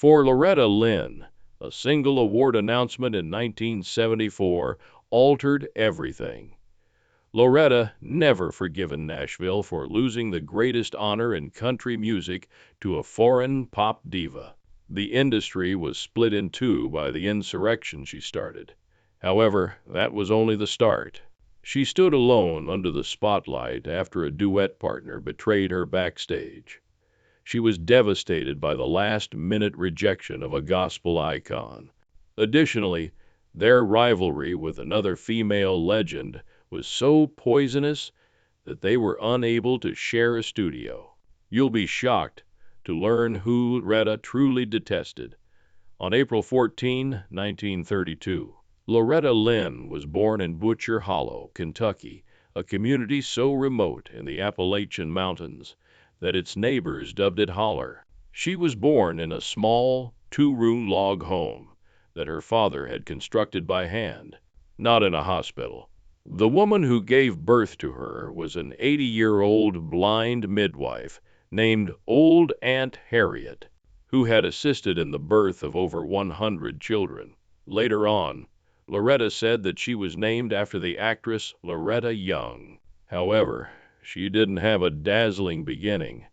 For Loretta Lynn, a single award announcement in 1974 altered everything. Loretta never forgiven Nashville for losing the greatest honor in country music to a foreign pop diva. The industry was split in two by the insurrection she started. However, that was only the start. She stood alone under the spotlight after a duet partner betrayed her backstage. She was devastated by the last-minute rejection of a gospel icon. Additionally, their rivalry with another female legend was so poisonous that they were unable to share a studio. You'll be shocked to learn who Loretta truly detested. On April 14, 1932, Loretta Lynn was born in Butcher Hollow, Kentucky, a community so remote in the Appalachian Mountains that its neighbors dubbed it Holler. She was born in a small, two-room log home that her father had constructed by hand, not in a hospital. The woman who gave birth to her was an 80-year-old blind midwife named Old Aunt Harriet, who had assisted in the birth of over 100 children. Later on, Loretta said that she was named after the actress Loretta Young. However, she didn't have a dazzling beginning.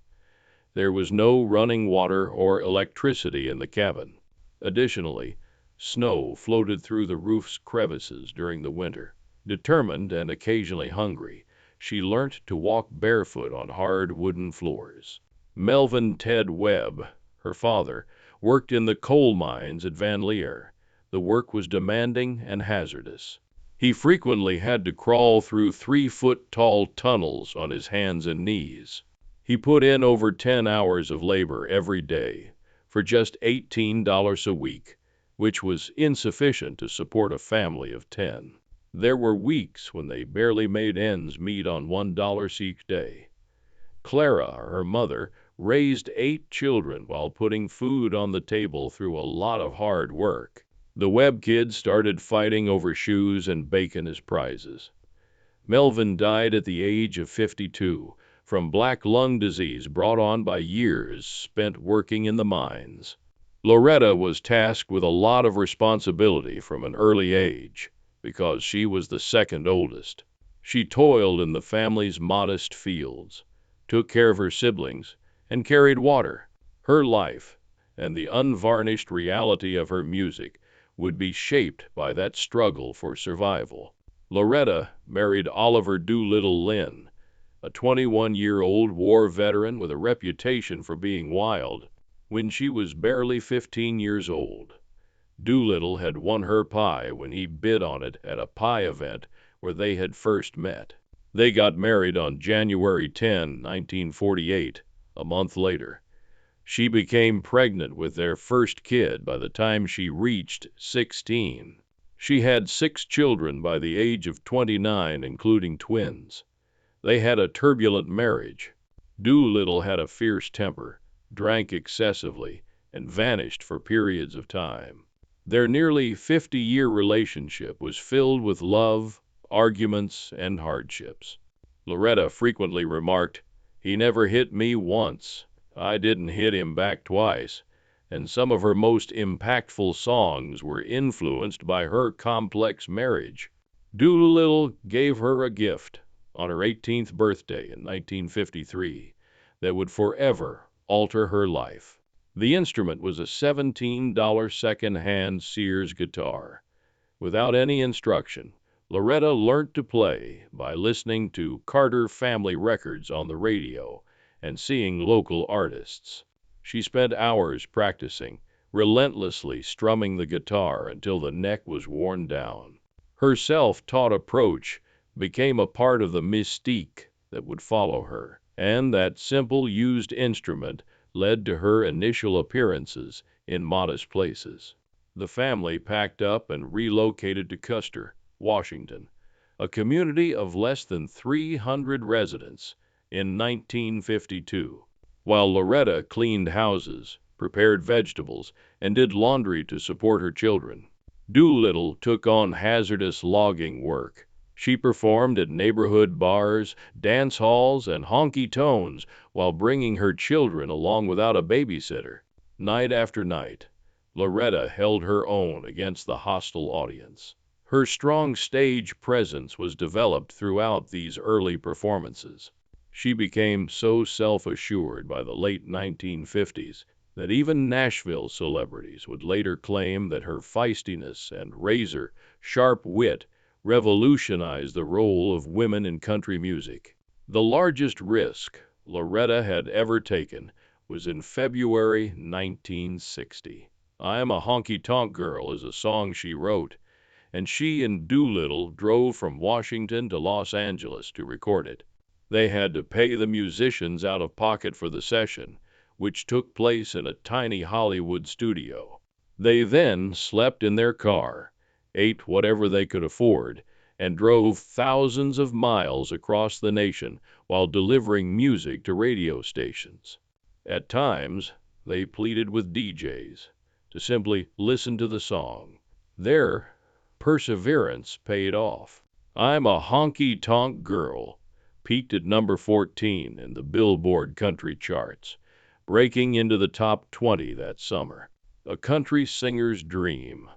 There was no running water or electricity in the cabin. Additionally, snow floated through the roof's crevices during the winter. Determined and occasionally hungry, she learnt to walk barefoot on hard wooden floors. Melvin Ted Webb, her father, worked in the coal mines at Van Leer. The work was demanding and hazardous. He frequently had to crawl through 3-foot-tall tunnels on his hands and knees. He put in over 10 hours of labor every day for just $18 a week, which was insufficient to support a family of 10. There were weeks when they barely made ends meet on $1 each day. Clara, her mother, raised 8 children while putting food on the table through a lot of hard work. The Webb kids started fighting over shoes and bacon as prizes. Melvin died at the age of 52 from black lung disease brought on by years spent working in the mines. Loretta was tasked with a lot of responsibility from an early age because she was the second oldest. She toiled in the family's modest fields, took care of her siblings, and carried water. Her life and the unvarnished reality of her music would be shaped by that struggle for survival. Loretta married Oliver Doolittle Lynn, a 21-year-old war veteran with a reputation for being wild. When she was barely 15 years old, Doolittle had won her pie when he bid on it at a pie event where they had first met. They got married on January 10, 1948, a month later. She became pregnant with their first kid by the time she reached 16. She had 6 children by the age of 29, including twins. They had a turbulent marriage. Doolittle had a fierce temper, drank excessively, and vanished for periods of time. Their nearly 50-year relationship was filled with love, arguments, and hardships. Loretta frequently remarked, "He never hit me once. I didn't hit him back twice," and some of her most impactful songs were influenced by her complex marriage. Doolittle gave her a gift on her 18th birthday in 1953 that would forever alter her life. The instrument was a $17 second-hand Sears guitar. Without any instruction, Loretta learned to play by listening to Carter Family Records on the radio and seeing local artists. She spent hours practicing, relentlessly strumming the guitar until the neck was worn down. Her self-taught approach became a part of the mystique that would follow her, and that simple used instrument led to her initial appearances in modest places. The family packed up and relocated to Custer, Washington, a community of less than 300 residents, in 1952. While Loretta cleaned houses, prepared vegetables, and did laundry to support her children, Doolittle took on hazardous logging work. She performed at neighborhood bars, dance halls, and honky-tonks while bringing her children along without a babysitter. Night after night, Loretta held her own against the hostile audience. Her strong stage presence was developed throughout these early performances. She became so self-assured by the late 1950s that even Nashville celebrities would later claim that her feistiness and razor-sharp wit revolutionized the role of women in country music. The largest risk Loretta had ever taken was in February 1960. "I'm a honky-tonk girl" is a song she wrote, and she and Doolittle drove from Washington to Los Angeles to record it. They had to pay the musicians out of pocket for the session, which took place in a tiny Hollywood studio. They then slept in their car, ate whatever they could afford, and drove thousands of miles across the nation while delivering music to radio stations. At times, they pleaded with DJs to simply listen to the song. Their perseverance paid off. "I'm a honky-tonk girl" peaked at number 14 in the Billboard country charts, breaking into the top 20 that summer. A country singer's dream,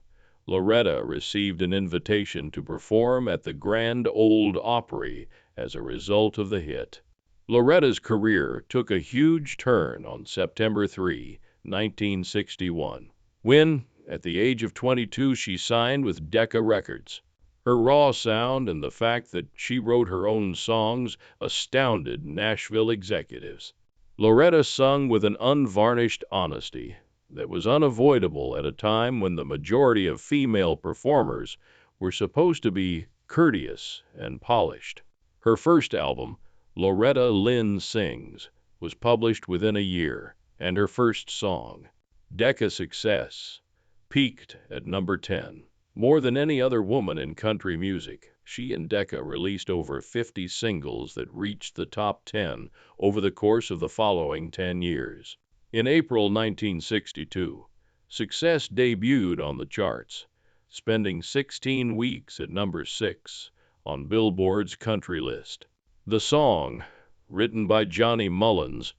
Loretta received an invitation to perform at the Grand Ole Opry as a result of the hit. Loretta's career took a huge turn on September 3, 1961, when, at the age of 22, she signed with Decca Records. Her raw sound and the fact that she wrote her own songs astounded Nashville executives. Loretta sung with an unvarnished honesty that was unavoidable at a time when the majority of female performers were supposed to be courteous and polished. Her first album, Loretta Lynn Sings, was published within a year, and her first song, Decca Success, peaked at number 10. More than any other woman in country music, she and Decca released over 50 singles that reached the top 10 over the course of the following 10 years. In April 1962, Success debuted on the charts, spending 16 weeks at number 6 on Billboard's country list. The song, written by Johnny Mullins,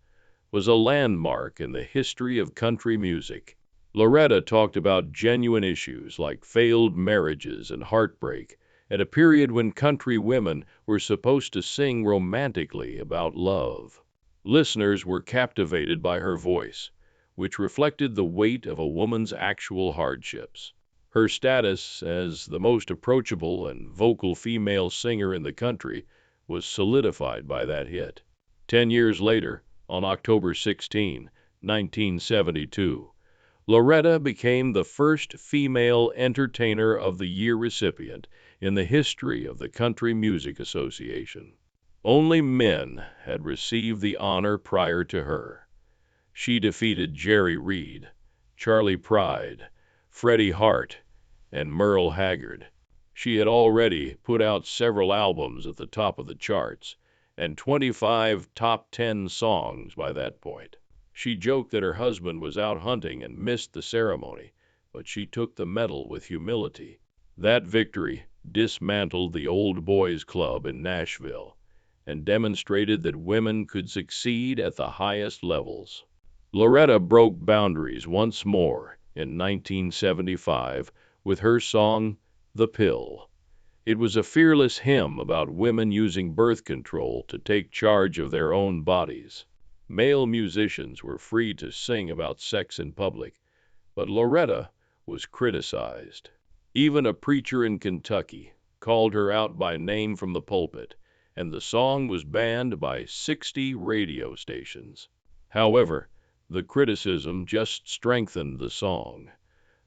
was a landmark in the history of country music. Loretta talked about genuine issues like failed marriages and heartbreak at a period when country women were supposed to sing romantically about love. Listeners were captivated by her voice, which reflected the weight of a woman's actual hardships. Her status as the most approachable and vocal female singer in the country was solidified by that hit. 10 years later, on October 16, 1972, Loretta became the first female Entertainer of the Year recipient in the history of the Country Music Association. Only men had received the honor prior to her. She defeated Jerry Reed, Charlie Pride, Freddie Hart, and Merle Haggard. She had already put out several albums at the top of the charts and 25 top 10 songs by that point. She joked that her husband was out hunting and missed the ceremony, but she took the medal with humility. That victory dismantled the Old Boys Club in Nashville and demonstrated that women could succeed at the highest levels. Loretta broke boundaries once more in 1975 with her song, "The Pill." It was a fearless hymn about women using birth control to take charge of their own bodies. Male musicians were free to sing about sex in public, but Loretta was criticized. Even a preacher in Kentucky called her out by name from the pulpit, and the song was banned by 60 radio stations. However, the criticism just strengthened the song.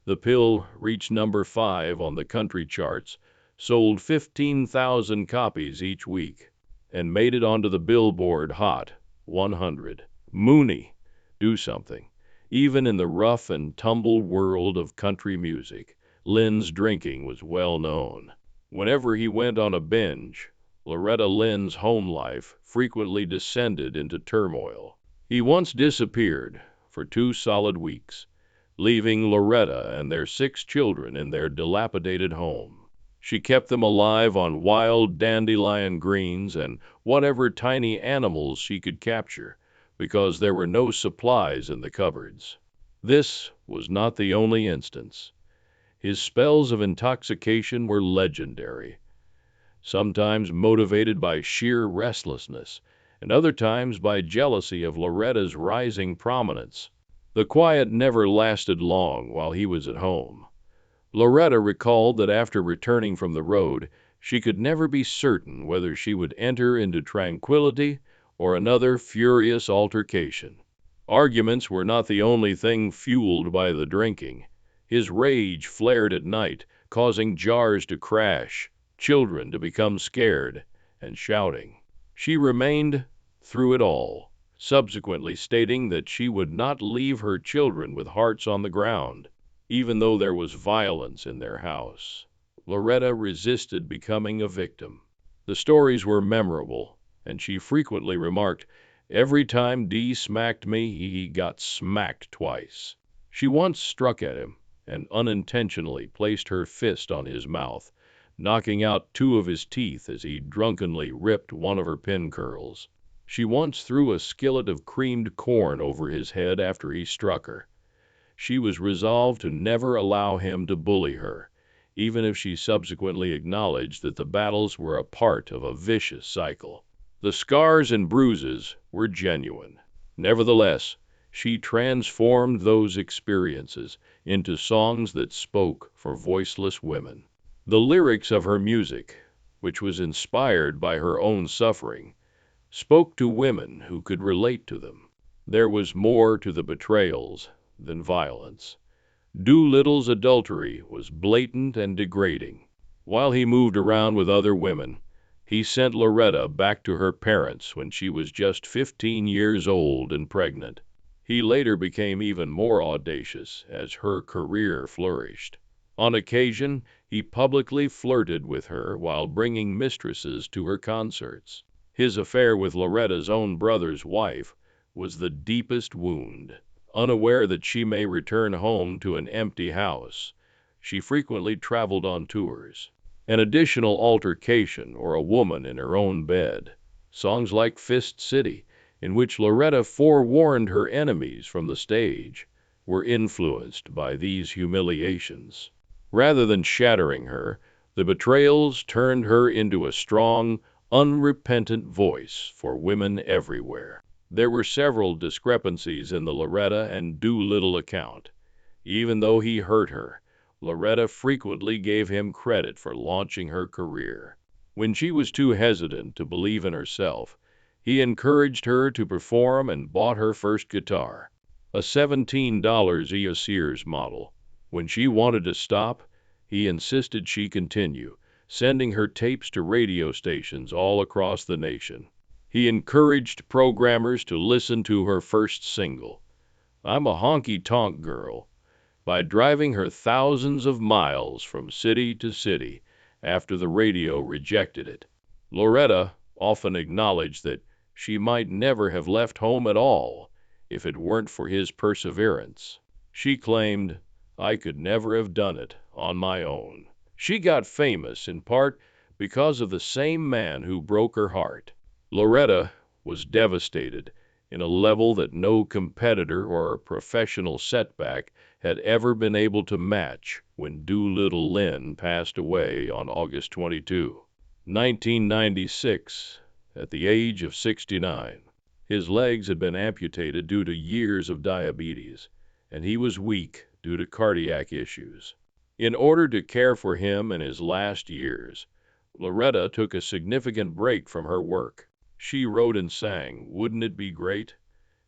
The Pill reached number 5 on the country charts, sold 15,000 copies each week, and made it onto the Billboard Hot 100. Mooney, do something. Even in the rough and tumble world of country music, Lynn's drinking was well known. Whenever he went on a binge, Loretta Lynn's home life frequently descended into turmoil. He once disappeared for 2 solid weeks, leaving Loretta and their 6 children in their dilapidated home. She kept them alive on wild dandelion greens and whatever tiny animals she could capture, because there were no supplies in the cupboards. This was not the only instance. His spells of intoxication were legendary, sometimes motivated by sheer restlessness, and other times by jealousy of Loretta's rising prominence. The quiet never lasted long while he was at home. Loretta recalled that after returning from the road, she could never be certain whether she would enter into tranquility or another furious altercation. Arguments were not the only thing fueled by the drinking. His rage flared at night, causing jars to crash, children to become scared, and shouting. She remained through it all, subsequently stating that she would not leave her children with hearts on the ground, even though there was violence in their house. Loretta resisted becoming a victim. The stories were memorable, and she frequently remarked, "Every time D smacked me, he got smacked twice." She once struck at him and unintentionally placed her fist on his mouth, knocking out two of his teeth as he drunkenly ripped one of her pin curls. She once threw a skillet of creamed corn over his head after he struck her. She was resolved to never allow him to bully her, even if she subsequently acknowledged that the battles were a part of a vicious cycle. The scars and bruises were genuine. Nevertheless, she transformed those experiences into songs that spoke for voiceless women. The lyrics of her music, which was inspired by her own suffering, spoke to women who could relate to them. There was more to the betrayals than violence. Doolittle's adultery was blatant and degrading. While he moved around with other women, he sent Loretta back to her parents when she was just 15 years old and pregnant. He later became even more audacious as her career flourished. On occasion, he publicly flirted with her while bringing mistresses to her concerts. His affair with Loretta's own brother's wife was the deepest wound. Unaware that she may return home to an empty house, she frequently traveled on tours. An additional altercation or a woman in her own bed. Songs like Fist City, in which Loretta forewarned her enemies from the stage, were influenced by these humiliations. Rather than shattering her, the betrayals turned her into a strong, unrepentant voice for women everywhere. There were several discrepancies in the Loretta and Doolittle account. Even though he hurt her, Loretta frequently gave him credit for launching her career. When she was too hesitant to believe in herself, he encouraged her to perform and bought her first guitar, a $17 Sears model. When she wanted to stop, he insisted she continue, sending her tapes to radio stations all across the nation. He encouraged programmers to listen to her first single, "I'm a Honky-Tonk Girl," by driving her thousands of miles from city to city after the radio rejected it. Loretta often acknowledged that she might never have left home at all if it weren't for his perseverance. She claimed, "I could never have done it on my own." She got famous in part because of the same man who broke her heart. Loretta was devastated in a level that no competitor or professional setback had ever been able to match when Doolittle Lynn passed away on August 22, 1996, at the age of 69. His legs had been amputated due to years of diabetes, and he was weak due to cardiac issues. In order to care for him in his last years, Loretta took a significant break from her work. She wrote and sang "Wouldn't It Be Great"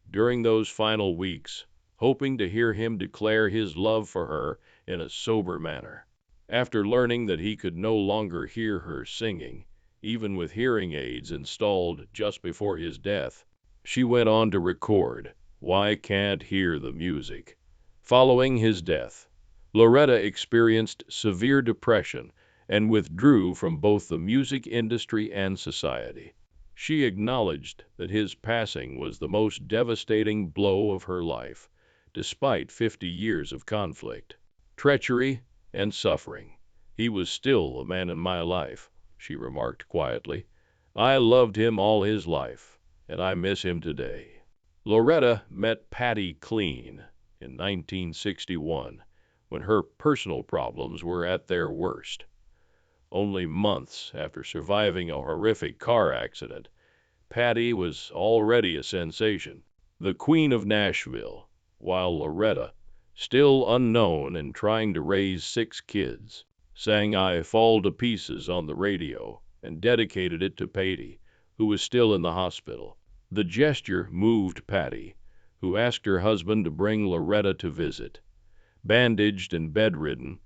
during those final weeks, hoping to hear him declare his love for her in a sober manner. After learning that he could no longer hear her singing, even with hearing aids installed just before his death, she went on to record "Why Can't Hear the Music." Following his death, Loretta experienced severe depression and withdrew from both the music industry and society. She acknowledged that his passing was the most devastating blow of her life, despite 50 years of conflict, treachery, and suffering. "He was still a man in my life," she remarked quietly. "I loved him all his life, and I miss him today." Loretta met Patty Clean in 1961, when her personal problems were at their worst. Only months after surviving a horrific car accident, Patty was already a sensation, the Queen of Nashville, while Loretta, still unknown and trying to raise 6 kids, sang I Fall to Pieces on the radio and dedicated it to Patty, who was still in the hospital. The gesture moved Patty, who asked her husband to bring Loretta to visit. Bandaged and bedridden,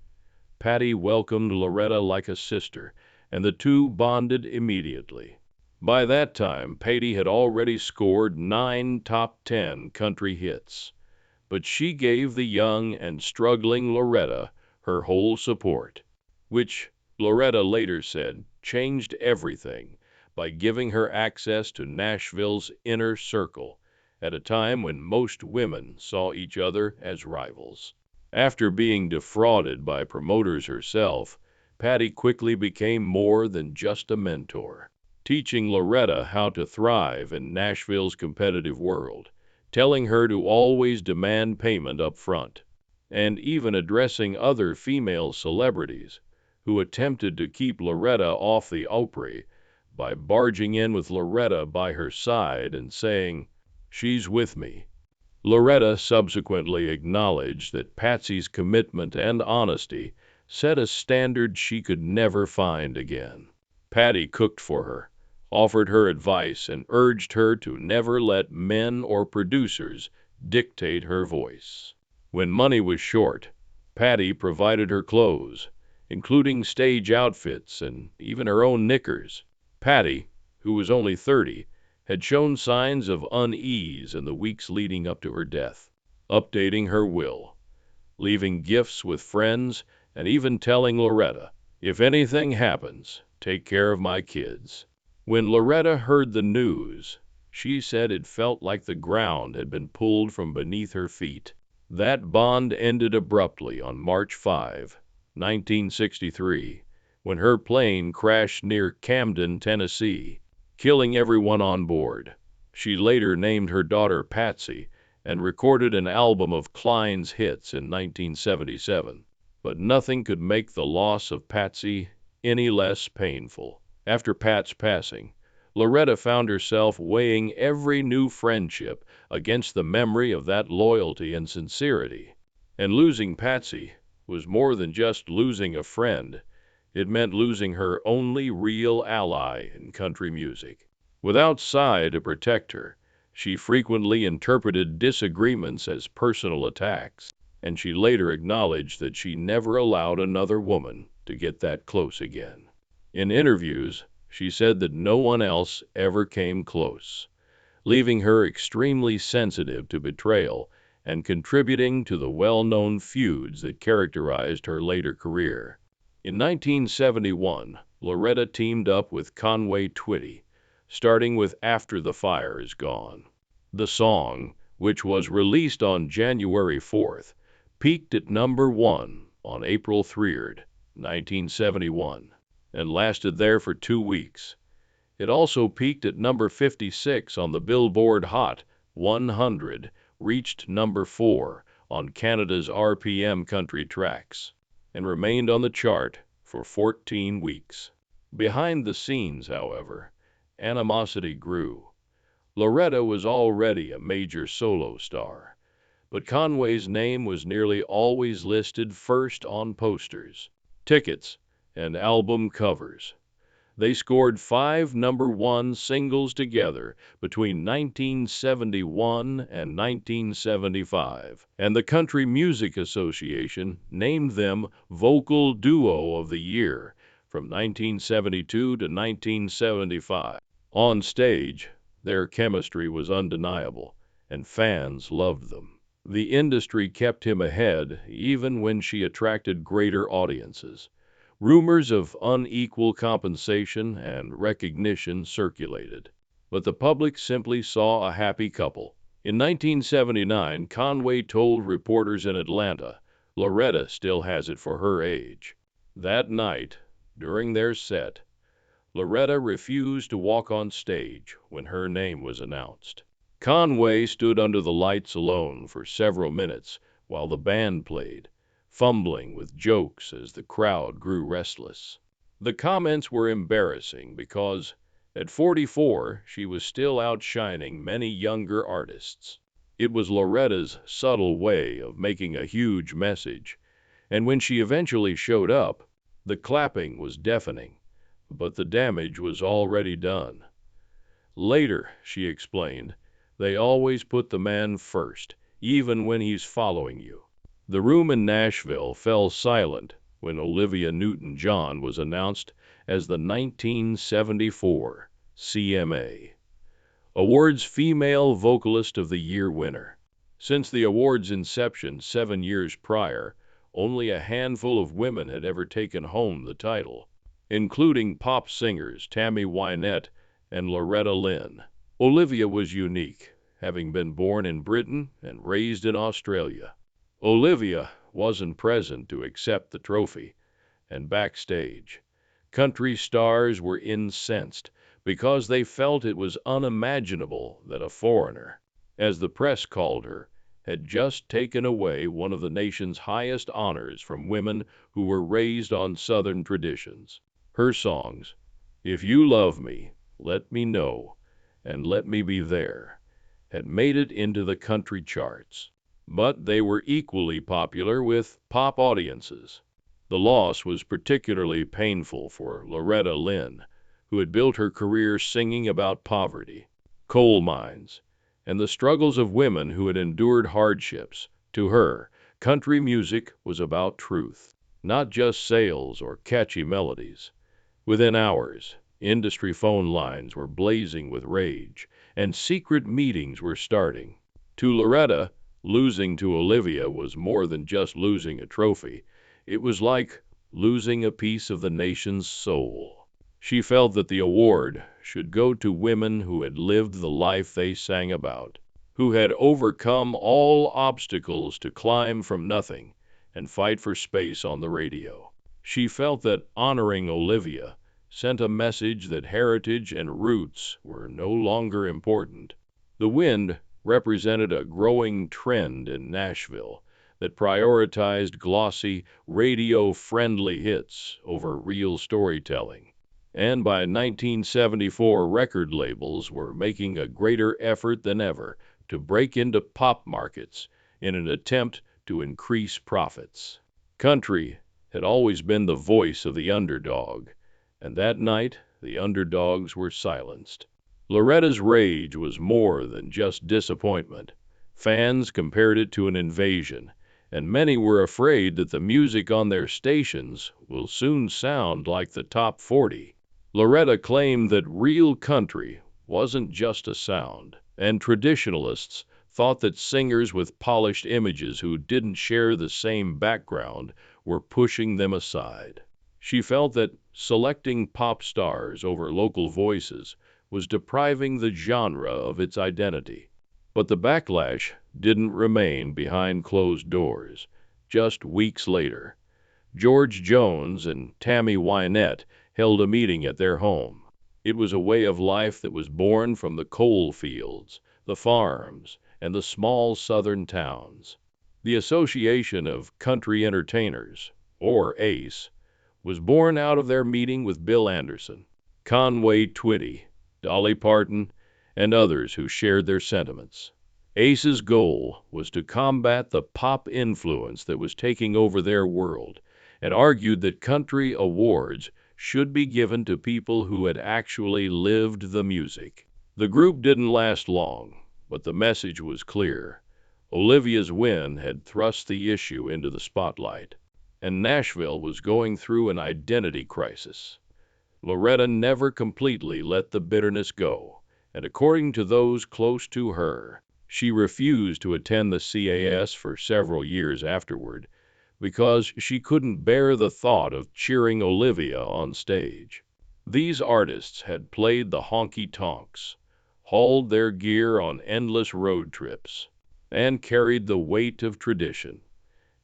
Patty welcomed Loretta like a sister, and the two bonded immediately. By that time, Patty had already scored 9 top 10 country hits, but she gave the young and struggling Loretta her whole support, which, Loretta later said, changed everything by giving her access to Nashville's inner circle at a time when most women saw each other as rivals. After being defrauded by promoters herself, Patty quickly became more than just a mentor, teaching Loretta how to thrive in Nashville's competitive world, telling her to always demand payment up front, and even addressing other female celebrities who attempted to keep Loretta off the Opry by barging in with Loretta by her side and saying, "She's with me." Loretta subsequently acknowledged that Patsy's commitment and honesty set a standard she could never find again. Patty cooked for her, offered her advice, and urged her to never let men or producers dictate her voice. When money was short, Patty provided her clothes, including stage outfits and even her own knickers. Patty, who was only 30, had shown signs of unease in the weeks leading up to her death, updating her will, leaving gifts with friends, and even telling Loretta, "If anything happens, take care of my kids." When Loretta heard the news, she said it felt like the ground had been pulled from beneath her feet. That bond ended abruptly on March 5, 1963, when her plane crashed near Camden, Tennessee, killing everyone on board. She later named her daughter Patsy and recorded an album of Klein's hits in 1977. But nothing could make the loss of Patsy any less painful. After Pat's passing, Loretta found herself weighing every new friendship against the memory of that loyalty and sincerity. And losing Patsy was more than just losing a friend. It meant losing her only real ally in country music. Without Cy to protect her, she frequently interpreted disagreements as personal attacks, and she later acknowledged that she never allowed another woman to get that close again. In interviews, she said that no one else ever came close, leaving her extremely sensitive to betrayal and contributing to the well-known feuds that characterized her later career. In 1971, Loretta teamed up with Conway Twitty, starting with After the Fire Is Gone. The song, which was released on January 4th, peaked at number 1 on April 3rd, 1971, and lasted there for 2 weeks. It also peaked at number 56 on the Billboard Hot 100, reached number 4 on Canada's RPM Country Tracks, and remained on the chart for 14 weeks. Behind the scenes, however, animosity grew. Loretta was already a major solo star, but Conway's name was nearly always listed first on posters, tickets, and album covers. They scored 5 number 1 singles together between 1971 and 1975, and the Country Music Association named them Vocal Duo of the Year from 1972 to 1975. On stage, their chemistry was undeniable, and fans loved them. The industry kept him ahead even when she attracted greater audiences. Rumors of unequal compensation and recognition circulated, but the public simply saw a happy couple. In 1979, Conway told reporters in Atlanta, "Loretta still has it for her age." That night, during their set, Loretta refused to walk on stage when her name was announced. Conway stood under the lights alone for several minutes while the band played, fumbling with jokes as the crowd grew restless. The comments were embarrassing because, at 44, she was still outshining many younger artists. It was Loretta's subtle way of making a huge message, and when she eventually showed up, the clapping was deafening, but the damage was already done. Later, she explained, they always put the man first, even when he's following you. The room in Nashville fell silent when Olivia Newton-John was announced as the 1974 CMA Awards Female Vocalist of the Year winner. Since the award's inception 7 years prior, only a handful of women had ever taken home the title, including pop singers Tammy Wynette and Loretta Lynn. Olivia was unique, having been born in Britain and raised in Australia. Olivia wasn't present to accept the trophy, and backstage, country stars were incensed because they felt it was unimaginable that a foreigner, as the press called her, had just taken away one of the nation's highest honors from women who were raised on Southern traditions. Her songs, If You Love Me, Let Me Know, and Let Me Be There, had made it into the country charts. But they were equally popular with pop audiences. The loss was particularly painful for Loretta Lynn, who had built her career singing about poverty, coal mines, and the struggles of women who had endured hardships. To her, country music was about truth, not just sales or catchy melodies. Within hours, industry phone lines were blazing with rage, and secret meetings were starting. To Loretta, losing to Olivia was more than just losing a trophy. It was like losing a piece of the nation's soul. She felt that the award should go to women who had lived the life they sang about, who had overcome all obstacles to climb from nothing and fight for space on the radio. She felt that honoring Olivia sent a message that heritage and roots were no longer important. The Wind represented a growing trend in Nashville that prioritized glossy, radio-friendly hits over real storytelling. And by 1974, record labels were making a greater effort than ever to break into pop markets in an attempt to increase profits. Country had always been the voice of the underdog, and that night the underdogs were silenced. Loretta's rage was more than just disappointment. Fans compared it to an invasion, and many were afraid that the music on their stations will soon sound like the top 40. Loretta claimed that real country wasn't just a sound, and traditionalists thought that singers with polished images who didn't share the same background were pushing them aside. She felt that selecting pop stars over local voices was depriving the genre of its identity. But the backlash didn't remain behind closed doors. Just weeks later, George Jones and Tammy Wynette held a meeting at their home. It was a way of life that was born from the coal fields, the farms, and the small southern towns. The Association of Country Entertainers, or ACE, was born out of their meeting with Bill Anderson, Conway Twitty, Dolly Parton, and others who shared their sentiments. ACE's goal was to combat the pop influence that was taking over their world, and argued that country awards should be given to people who had actually lived the music. The group didn't last long, but the message was clear. Olivia's win had thrust the issue into the spotlight, and Nashville was going through an identity crisis. Loretta never completely let the bitterness go, and according to those close to her, she refused to attend the CAS for several years afterward because she couldn't bear the thought of cheering Olivia on stage. These artists had played the honky-tonks, hauled their gear on endless road trips, and carried the weight of tradition.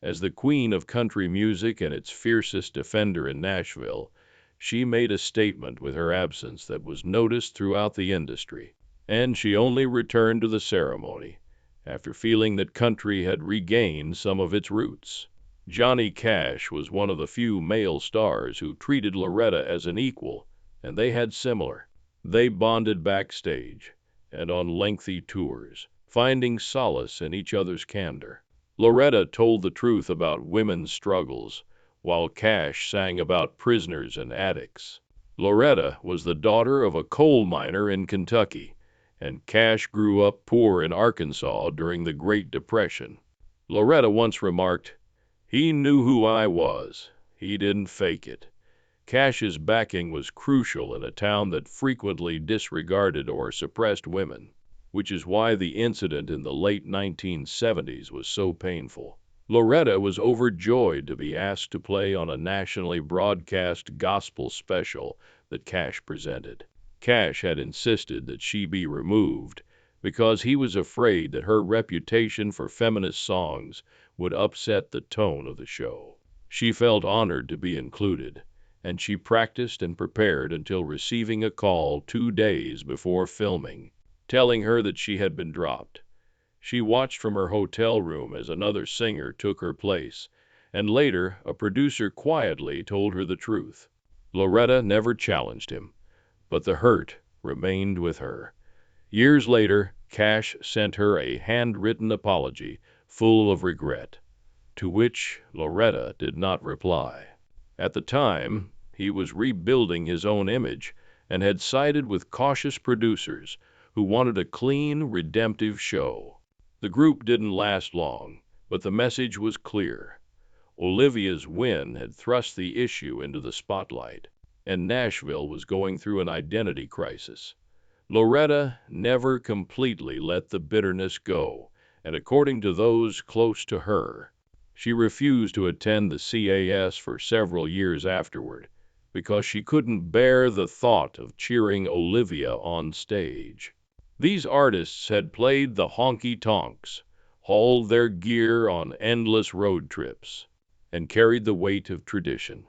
As the queen of country music and its fiercest defender in Nashville, she made a statement with her absence that was noticed throughout the industry, and she only returned to the ceremony after feeling that country had regained some of its roots. Johnny Cash was one of the few male stars who treated Loretta as an equal, and they had similar. They bonded backstage and on lengthy tours, finding solace in each other's candor. Loretta told the truth about women's struggles, while Cash sang about prisoners and addicts. Loretta was the daughter of a coal miner in Kentucky, and Cash grew up poor in Arkansas during the Great Depression. Loretta once remarked, "He knew who I was. He didn't fake it." Cash's backing was crucial in a town that frequently disregarded or suppressed women, which is why the incident in the late 1970s was so painful. Loretta was overjoyed to be asked to play on a nationally broadcast gospel special that Cash presented. Cash had insisted that she be removed because he was afraid that her reputation for feminist songs would upset the tone of the show. She felt honored to be included, and she practiced and prepared until receiving a call 2 days before filming, telling her that she had been dropped. She watched from her hotel room as another singer took her place, and later a producer quietly told her the truth. Loretta never challenged him, but the hurt remained with her. Years later, Cash sent her a handwritten apology full of regret, to which Loretta did not reply. At the time, he was rebuilding his own image and had sided with cautious producers who wanted a clean, redemptive show. The group didn't last long, but the message was clear. Olivia's win had thrust the issue into the spotlight, and Nashville was going through an identity crisis. Loretta never completely let the bitterness go, and according to those close to her, she refused to attend the CAS for several years afterward because she couldn't bear the thought of cheering Olivia on stage. These artists had played the honky-tonks, hauled their gear on endless road trips, and carried the weight of tradition.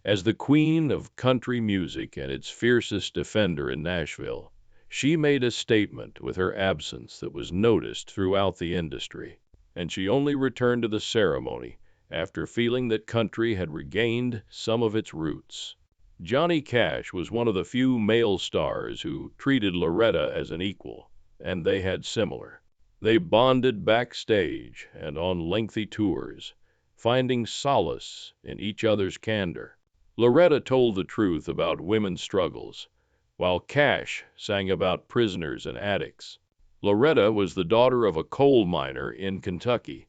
As the queen of country music and its fiercest defender in Nashville, she made a statement with her absence that was noticed throughout the industry, and she only returned to the ceremony after feeling that country had regained some of its roots. Johnny Cash was one of the few male stars who treated Loretta as an equal, and they had similar. They bonded backstage and on lengthy tours, finding solace in each other's candor. Loretta told the truth about women's struggles, while Cash sang about prisoners and addicts. Loretta was the daughter of a coal miner in Kentucky,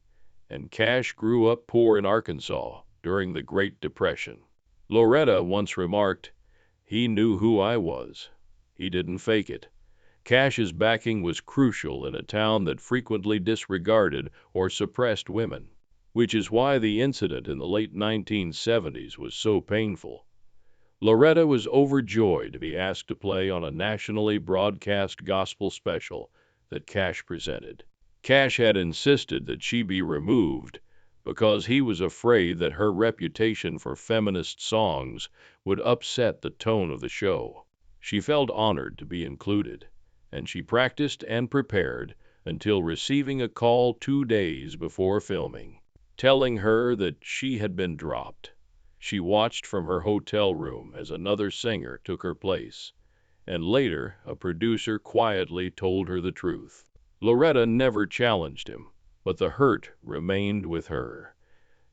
and Cash grew up poor in Arkansas during the Great Depression. Loretta once remarked, "He knew who I was. He didn't fake it." Cash's backing was crucial in a town that frequently disregarded or suppressed women, which is why the incident in the late 1970s was so painful. Loretta was overjoyed to be asked to play on a nationally broadcast gospel special that Cash presented. Cash had insisted that she be removed because he was afraid that her reputation for feminist songs would upset the tone of the show. She felt honored to be included, and she practiced and prepared until receiving a call 2 days before filming, telling her that she had been dropped. She watched from her hotel room as another singer took her place, and later a producer quietly told her the truth. Loretta never challenged him, but the hurt remained with her.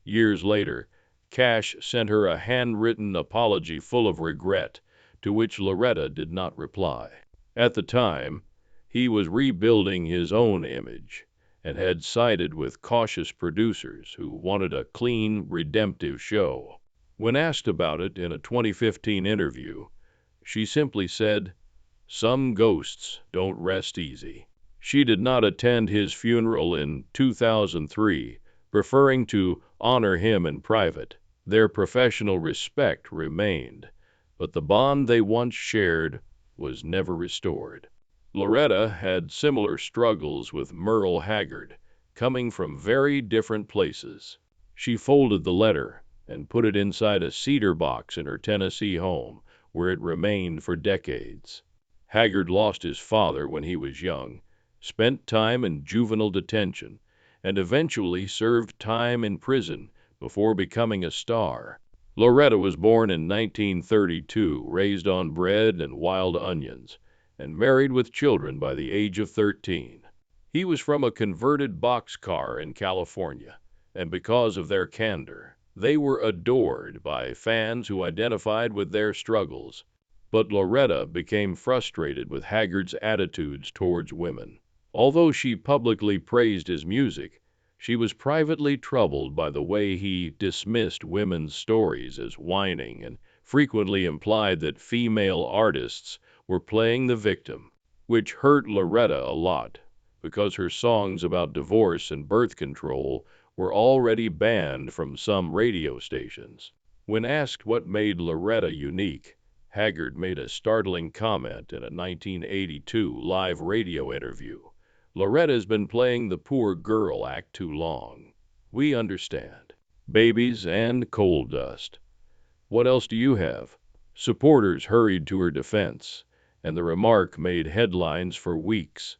Years later, Cash sent her a handwritten apology full of regret, to which Loretta did not reply. At the time, he was rebuilding his own image and had sided with cautious producers who wanted a clean, redemptive show. When asked about it in a 2015 interview, she simply said, "Some ghosts don't rest easy." She did not attend his funeral in 2003, preferring to honor him in private. Their professional respect remained, but the bond they once shared was never restored. Loretta had similar struggles with Merle Haggard, coming from very different places. She folded the letter and put it inside a cedar box in her Tennessee home, where it remained for decades. Haggard lost his father when he was young, spent time in juvenile detention, and eventually served time in prison before becoming a star. Loretta was born in 1932, raised on bread and wild onions, and married with children by the age of 13. He was from a converted boxcar in California, and because of their candor, they were adored by fans who identified with their struggles. But Loretta became frustrated with Haggard's attitudes towards women. Although she publicly praised his music, she was privately troubled by the way he dismissed women's stories as whining and frequently implied that female artists were playing the victim, which hurt Loretta a lot because her songs about divorce and birth control were already banned from some radio stations. When asked what made Loretta unique, Haggard made a startling comment in a 1982 live radio interview. Loretta's been playing the poor girl act too long. We understand. Babies and coal dust. What else do you have? Supporters hurried to her defense, and the remark made headlines for weeks,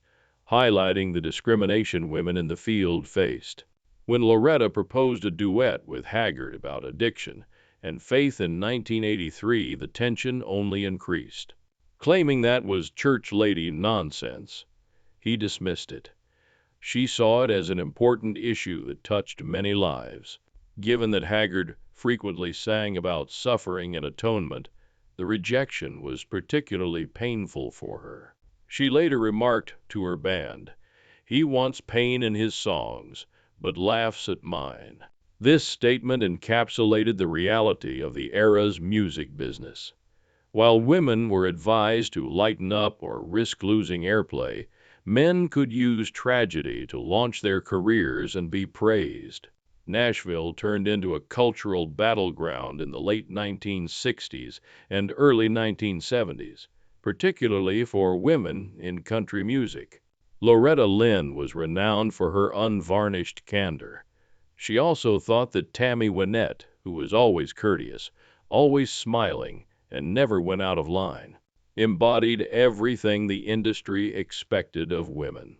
highlighting the discrimination women in the field faced. When Loretta proposed a duet with Haggard about addiction and faith in 1983, the tension only increased. Claiming that was church lady nonsense, he dismissed it. She saw it as an important issue that touched many lives. Given that Haggard frequently sang about suffering and atonement, the rejection was particularly painful for her. She later remarked to her band, "He wants pain in his songs, but laughs at mine." This statement encapsulated the reality of the era's music business. While women were advised to lighten up or risk losing airplay, men could use tragedy to launch their careers and be praised. Nashville turned into a cultural battleground in the late 1960s and early 1970s, particularly for women in country music. Loretta Lynn was renowned for her unvarnished candor. She also thought that Tammy Wynette, who was always courteous, always smiling, and never went out of line, embodied everything the industry expected of women.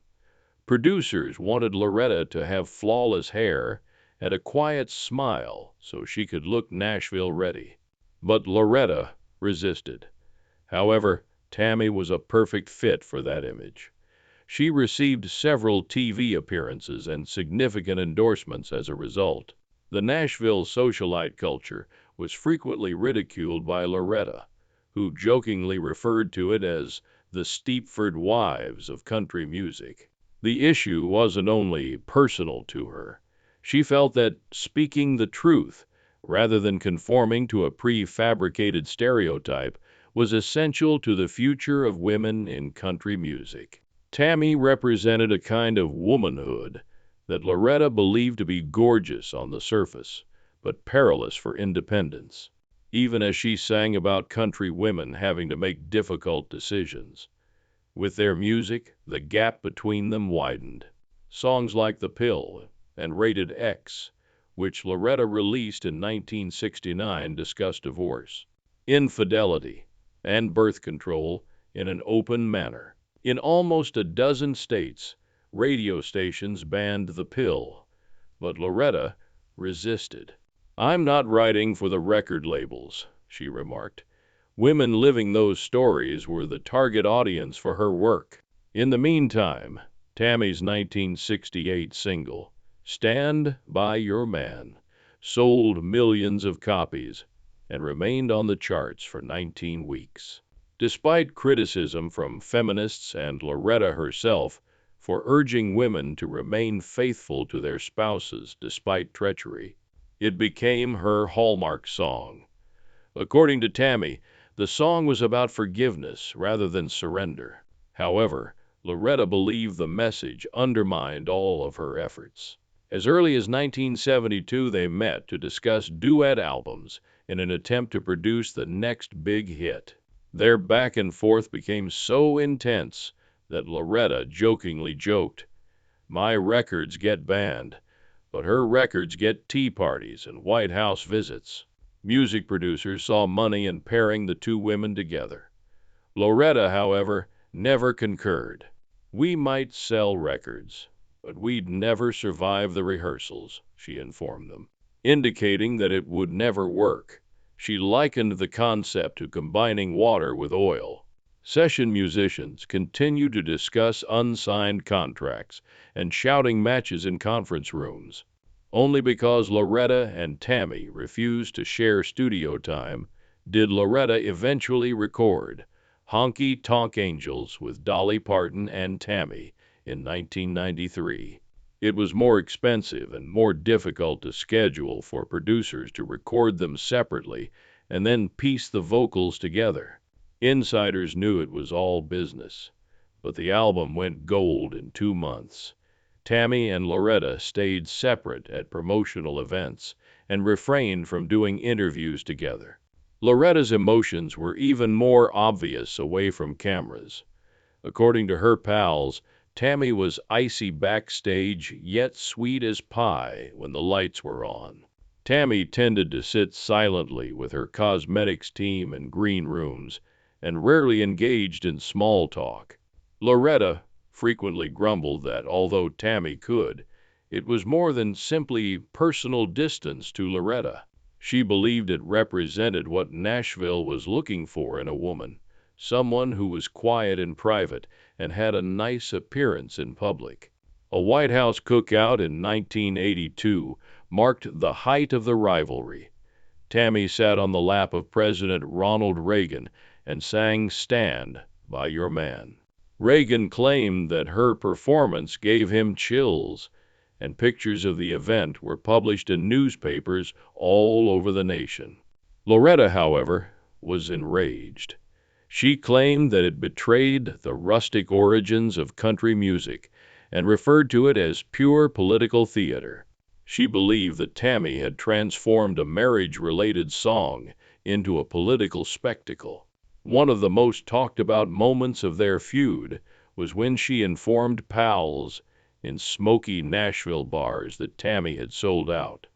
Producers wanted Loretta to have flawless hair and a quiet smile so she could look Nashville ready. But Loretta resisted. However, Tammy was a perfect fit for that image. She received several TV appearances and significant endorsements as a result. The Nashville socialite culture was frequently ridiculed by Loretta, who jokingly referred to it as the Stepford Wives of country music. The issue wasn't only personal to her. She felt that speaking the truth, rather than conforming to a prefabricated stereotype, was essential to the future of women in country music. Tammy represented a kind of womanhood that Loretta believed to be gorgeous on the surface, but perilous for independence, even as she sang about country women having to make difficult decisions. With their music, the gap between them widened. Songs like The Pill and Rated X, which Loretta released in 1969, discuss divorce, infidelity, and birth control in an open manner. In almost a dozen states, radio stations banned The Pill, but Loretta resisted. "I'm not writing for the record labels," she remarked. Women living those stories were the target audience for her work. In the meantime, Tammy's 1968 single, "Stand by Your Man," sold millions of copies and remained on the charts for 19 weeks. Despite criticism from feminists and Loretta herself for urging women to remain faithful to their spouses despite treachery, it became her hallmark song. According to Tammy, the song was about forgiveness rather than surrender. However, Loretta believed the message undermined all of her efforts. As early as 1972, they met to discuss duet albums in an attempt to produce the next big hit. Their back and forth became so intense that Loretta jokingly joked, "My records get banned, but her records get tea parties and White House visits." Music producers saw money in pairing the two women together. Loretta, however, never concurred. We might sell records, but we'd never survive the rehearsals, she informed them, indicating that it would never work. She likened the concept to combining water with oil. Session musicians continued to discuss unsigned contracts and shouting matches in conference rooms. Only because Loretta and Tammy refused to share studio time did Loretta eventually record Honky Tonk Angels with Dolly Parton and Tammy in 1993. It was more expensive and more difficult to schedule for producers to record them separately and then piece the vocals together. Insiders knew it was all business, but the album went gold in 2 months. Tammy and Loretta stayed separate at promotional events and refrained from doing interviews together. Loretta's emotions were even more obvious away from cameras. According to her pals, Tammy was icy backstage, yet sweet as pie when the lights were on. Tammy tended to sit silently with her cosmetics team in green rooms and rarely engaged in small talk. Loretta frequently grumbled that although Tammy could, it was more than simply personal distance to Loretta. She believed it represented what Nashville was looking for in a woman, someone who was quiet in private and had a nice appearance in public. A White House cookout in 1982 marked the height of the rivalry. Tammy sat on the lap of President Ronald Reagan and sang "Stand by Your Man." Reagan claimed that her performance gave him chills, and pictures of the event were published in newspapers all over the nation. Loretta, however, was enraged. She claimed that it betrayed the rustic origins of country music and referred to it as pure political theater. She believed that Tammy had transformed a marriage-related song into a political spectacle. One of the most talked about moments of their feud was when she informed pals in smoky Nashville bars that Tammy had sold out.